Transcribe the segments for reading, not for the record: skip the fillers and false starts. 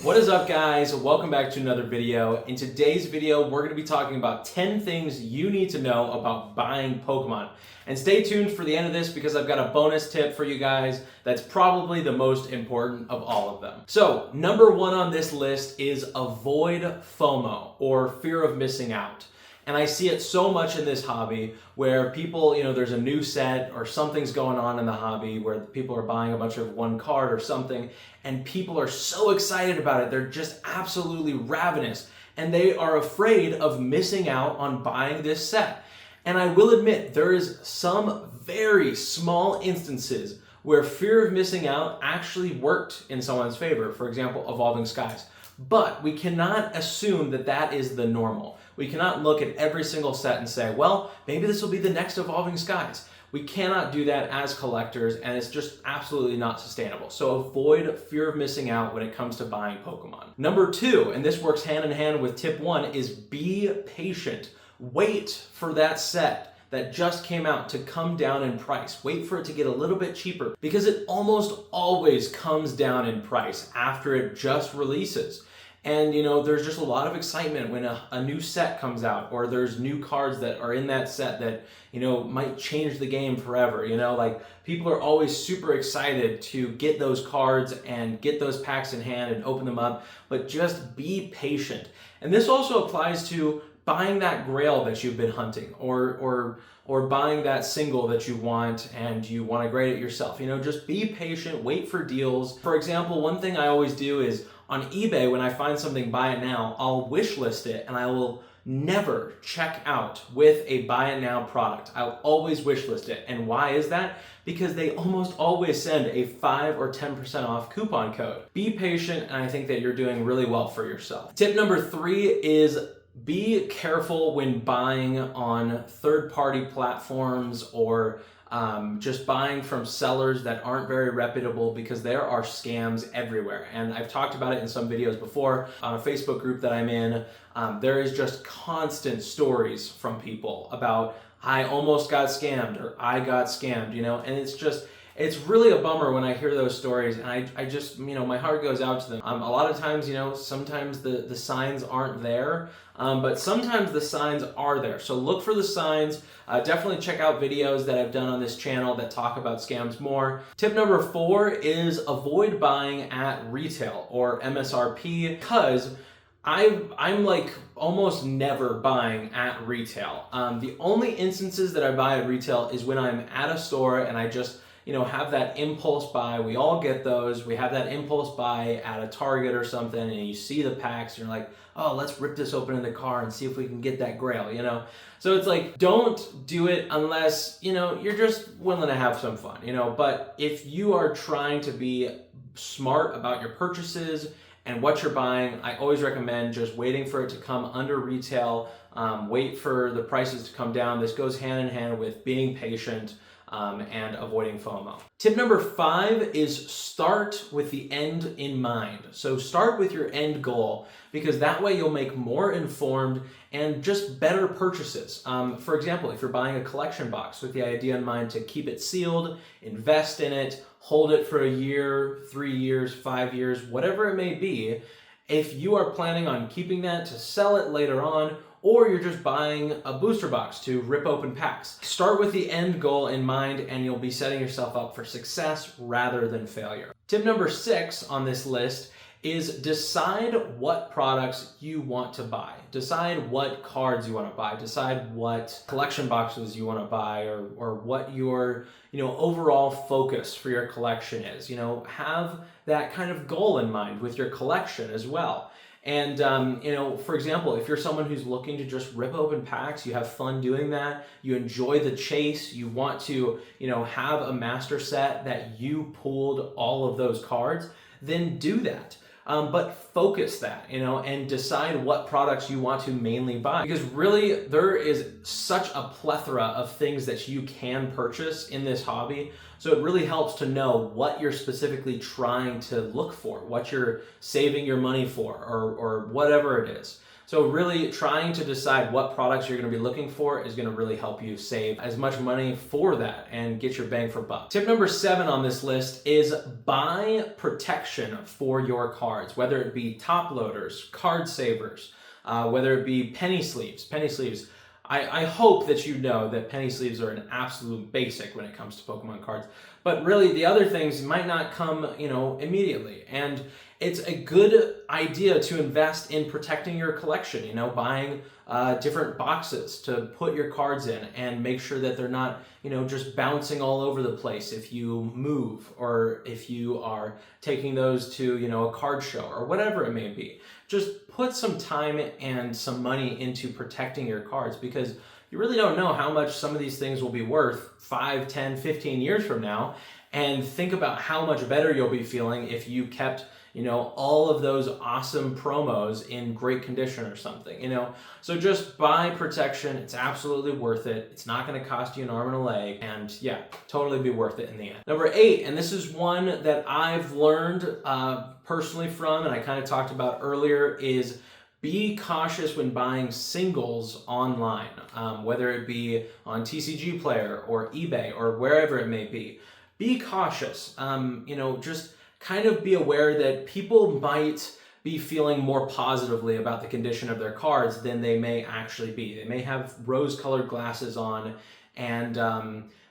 What is up, guys? Welcome back to another video. In today's video, we're going to be talking about 10 things you need to know about buying Pokemon. And stay tuned for the end of this because I've got a bonus tip for you guys that's probably the most important of all of them. So, number one on this list is avoid FOMO, or fear of missing out. And I see it so much in this hobby where people, there's a new set or something's going on in the hobby where people are buying a bunch of one card or something, and people are so excited about it. They're just absolutely ravenous, and they are afraid of missing out on buying this set. And I will admit, there is some very small instances where fear of missing out actually worked in someone's favor. For example, Evolving Skies. But we cannot assume that that is the normal. We cannot look at every single set and say, well, maybe this will be the next Evolving Skies. We cannot do that as collectors, and it's just absolutely not sustainable. So avoid fear of missing out when it comes to buying Pokemon. Number two, and this works hand in hand with tip one, is be patient. Wait for that set that just came out to come down in price. Wait for it to get a little bit cheaper because it almost always comes down in price after it just releases. And there's just a lot of excitement when a new set comes out, or there's new cards that are in that set that, might change the game forever. Like people are always super excited to get those cards and get those packs in hand and open them up, but just be patient. And this also applies to buying that grail that you've been hunting, or buying that single that you want and you want to grade it yourself. Just be patient, wait for deals. For example, one thing I always do is on eBay, when I find something, buy it now, I'll wish list it, and I will never check out with a buy it now product. I'll always wish list it. And why is that? Because they almost always send a 5 or 10% off coupon code. Be patient, and I think that you're doing really well for yourself. Tip number 3 is be careful when buying on third-party platforms or just buying from sellers that aren't very reputable, because there are scams everywhere. And I've talked about it in some videos before on a Facebook group that I'm in. There is just constant stories from people about, I almost got scammed, or I got scammed, and it's really a bummer when I hear those stories, and I just, my heart goes out to them. A lot of times, sometimes the signs aren't there, but sometimes the signs are there. So look for the signs. Definitely check out videos that I've done on this channel that talk about scams more. Tip number 4 is avoid buying at retail or MSRP, because I'm like almost never buying at retail. The only instances that I buy at retail is when I'm at a store and I just have that impulse buy. We all get those. We have that impulse buy at a Target or something, and you see the packs, and you're like, oh, let's rip this open in the car and see if we can get that grail, So it's like, don't do it unless, you're just willing to have some fun, But if you are trying to be smart about your purchases and what you're buying, I always recommend just waiting for it to come under retail. Wait for the prices to come down. This goes hand in hand with being patient and avoiding FOMO. Tip number 5 is start with the end in mind. So start with your end goal, because that way you'll make more informed and just better purchases. For example, if you're buying a collection box with the idea in mind to keep it sealed, invest in it, hold it for a year, 3 years, 5 years, whatever it may be, if you are planning on keeping that to sell it later on, or you're just buying a booster box to rip open packs, start with the end goal in mind, and you'll be setting yourself up for success rather than failure. Tip number 6 on this list is decide what products you want to buy. Decide what cards you want to buy. Decide what collection boxes you want to buy, or what your overall focus for your collection is. Have that kind of goal in mind with your collection as well. And, for example, if you're someone who's looking to just rip open packs, you have fun doing that, you enjoy the chase, you want to, have a master set that you pulled all of those cards, then do that. But focus that, and decide what products you want to mainly buy. Because really, there is such a plethora of things that you can purchase in this hobby. So it really helps to know what you're specifically trying to look for, what you're saving your money for, or whatever it is. So really trying to decide what products you're going to be looking for is going to really help you save as much money for that and get your bang for buck. Tip number 7 on this list is buy protection for your cards, whether it be top loaders, card savers, whether it be penny sleeves. I hope that you know that penny sleeves are an absolute basic when it comes to Pokemon cards. But really, the other things might not come, immediately. And it's a good idea to invest in protecting your collection, buying different boxes to put your cards in and make sure that they're not, just bouncing all over the place if you move or if you are taking those to, a card show or whatever it may be. Just put some time and some money into protecting your cards, because you really don't know how much some of these things will be worth 5, 10, 15 years from now. And think about how much better you'll be feeling if you kept, all of those awesome promos in great condition or something, So just buy protection. It's absolutely worth it. It's not going to cost you an arm and a leg. And yeah, totally be worth it in the end. Number 8, and this is one that I've learned personally from, and I kind of talked about earlier, is be cautious when buying singles online, whether it be on TCG Player or eBay or wherever it may be. Be cautious. Just kind of be aware that people might be feeling more positively about the condition of their cards than they may actually be. They may have rose-colored glasses on, and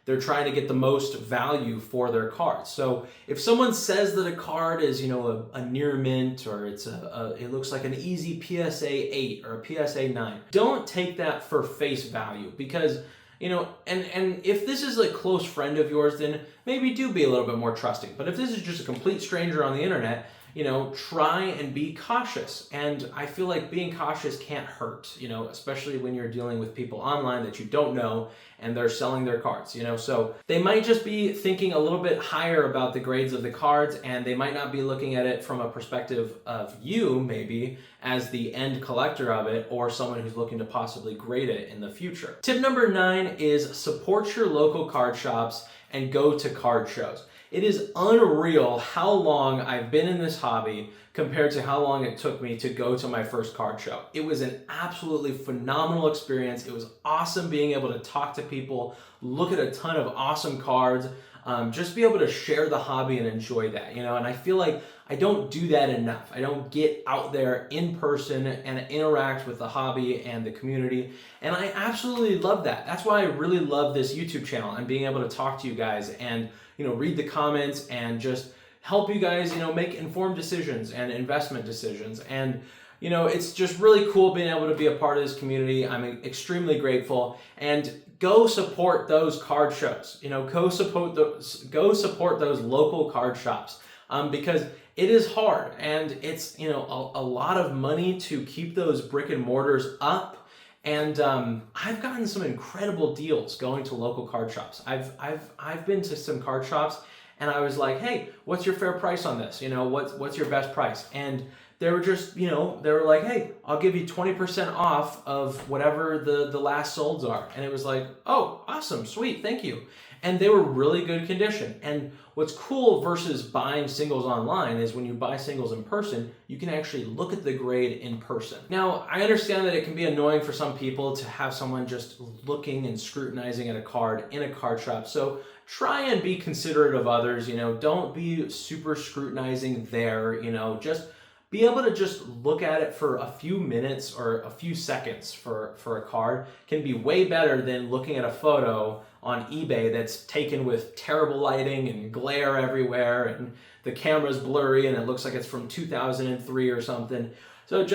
they're trying to get the most value for their cards. So if someone says that a card is, a near mint, or it looks like an easy PSA 8 or a PSA 9, don't take that for face value, because and if this is a close friend of yours, then maybe do be a little bit more trusting. But if this is just a complete stranger on the internet, try and be cautious. And I feel like being cautious can't hurt, especially when you're dealing with people online that you don't know and they're selling their cards, So they might just be thinking a little bit higher about the grades of the cards, and they might not be looking at it from a perspective of you, maybe, as the end collector of it, or someone who's looking to possibly grade it in the future. Tip number 9 is support your local card shops and go to card shows. It is unreal how long I've been in this hobby compared to how long it took me to go to my first card show. It was an absolutely phenomenal experience. It was awesome being able to talk to people, look at a ton of awesome cards, just be able to share the hobby and enjoy that, And I feel like I don't do that enough. I don't get out there in person and interact with the hobby and the community. And I absolutely love that. That's why I really love this YouTube channel and being able to talk to you guys and, read the comments and just help you guys, make informed decisions and investment decisions. And, it's just really cool being able to be a part of this community. I'm extremely grateful. And go support those card shows. Go support those local card shops, because it is hard, and it's a lot of money to keep those brick and mortars up. And I've gotten some incredible deals going to local card shops. I've been to some card shops, and I was like, hey, what's your fair price on this? What's your best price? And they were just, they were like, hey, I'll give you 20% off of whatever the last solds are. And it was like, oh, awesome, sweet, thank you. And they were really good condition. And what's cool versus buying singles online is when you buy singles in person, you can actually look at the grade in person. Now, I understand that it can be annoying for some people to have someone just looking and scrutinizing at a card in a card shop. So try and be considerate of others, don't be super scrutinizing there, just be able to just look at it for a few minutes or a few seconds for a card can be way better than looking at a photo on eBay that's taken with terrible lighting and glare everywhere, and the camera's blurry and it looks like it's from 2003 or something. So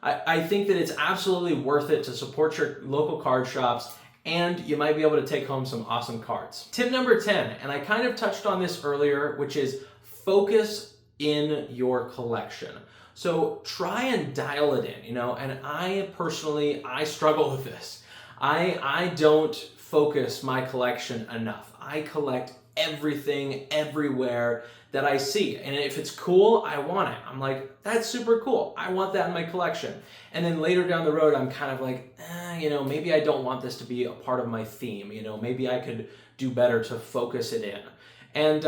I think that it's absolutely worth it to support your local card shops, and you might be able to take home some awesome cards. Tip number 10, and I kind of touched on this earlier, which is focus in your collection. So try and dial it in, and I struggle with this. I don't focus my collection enough. I collect everything everywhere that I see. And if it's cool, I want it. I'm like, that's super cool. I want that in my collection. And then later down the road, I'm kind of like, maybe I don't want this to be a part of my theme. Maybe I could do better to focus it in. And,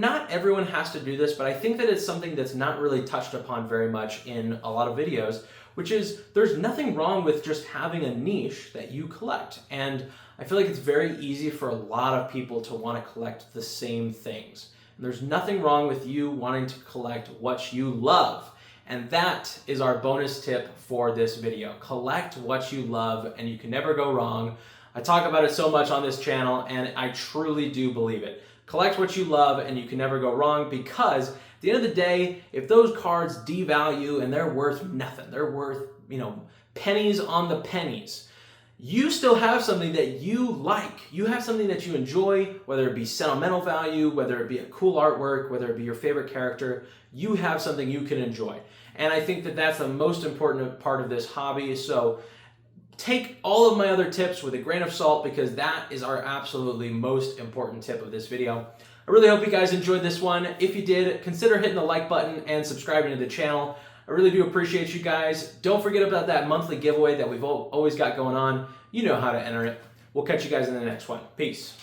not everyone has to do this, but I think that it's something that's not really touched upon very much in a lot of videos, which is there's nothing wrong with just having a niche that you collect. And I feel like it's very easy for a lot of people to want to collect the same things. And there's nothing wrong with you wanting to collect what you love. And that is our bonus tip for this video. Collect what you love and you can never go wrong. I talk about it so much on this channel and I truly do believe it. Collect what you love and you can never go wrong, because at the end of the day, if those cards devalue and they're worth nothing, they're worth, pennies on the pennies, you still have something that you like. You have something that you enjoy, whether it be sentimental value, whether it be a cool artwork, whether it be your favorite character, you have something you can enjoy. And I think that that's the most important part of this hobby. So take all of my other tips with a grain of salt, because that is our absolutely most important tip of this video. I really hope you guys enjoyed this one. If you did, consider hitting the like button and subscribing to the channel. I really do appreciate you guys. Don't forget about that monthly giveaway that we've always got going on. You know how to enter it. We'll catch you guys in the next one. Peace.